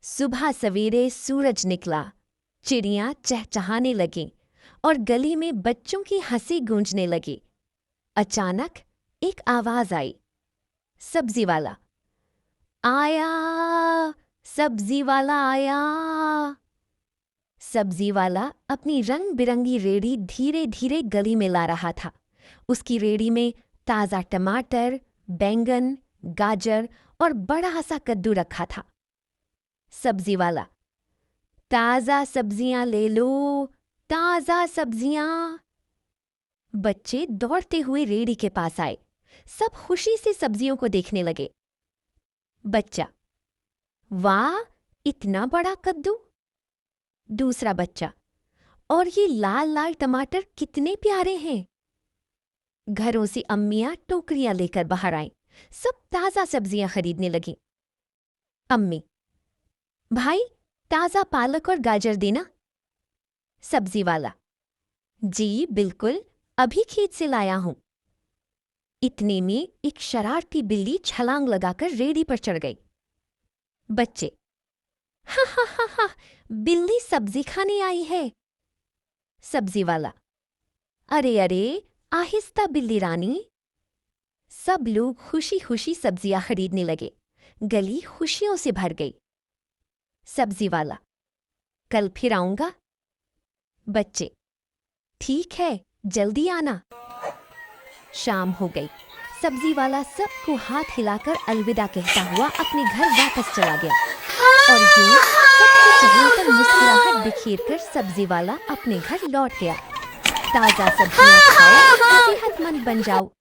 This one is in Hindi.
सुबह सवेरे सूरज निकला, चिड़ियां चहचहाने लगीं और गली में बच्चों की हंसी गूंजने लगी। अचानक एक आवाज आई, सब्जी वाला आया, सब्जी वाला आया। सब्जी वाला अपनी रंग बिरंगी रेड़ी धीरे धीरे गली में ला रहा था। उसकी रेड़ी में ताज़ा टमाटर, बैंगन, गाजर और बड़ा सा कद्दू रखा था। सब्जी वाला, ताज़ा सब्जियां ले लो, ताज़ा सब्जियां। बच्चे दौड़ते हुए रेड़ी के पास आए। सब खुशी से सब्जियों को देखने लगे। बच्चा, वाह, इतना बड़ा कद्दू। दूसरा बच्चा, और ये लाल लाल टमाटर कितने प्यारे हैं। घरों से अम्मियां टोकरियां लेकर बाहर आईं। सब ताज़ा सब्जियां खरीदने लगीं। अम्मी, भाई, ताज़ा पालक और गाजर देना। सब्जी वाला, जी बिल्कुल, अभी खेत से लाया हूं। इतने में एक शरारती बिल्ली छलांग लगाकर रेड़ी पर चढ़ गई। बच्चे, हा हा हा हा, बिल्ली सब्जी खाने आई है। सब्जी वाला, अरे अरे, आहिस्ता बिल्ली रानी। सब लोग खुशी खुशी सब्जियां खरीदने लगे। गली खुशियों से भर गई। सब्जी वाला, कल फिर आऊंगा। बच्चे, ठीक है, जल्दी आना। शाम हो गई। सब्जी वाला सबको हाथ हिलाकर अलविदा कहता हुआ अपने घर वापस चला गया। और यूं सबके चेहरों पर मुस्कुराहट बिखेर कर सब्जी वाला अपने घर लौट गया। ताज़ा सब्जियां खाओ, सेहतमंद बन जाओ।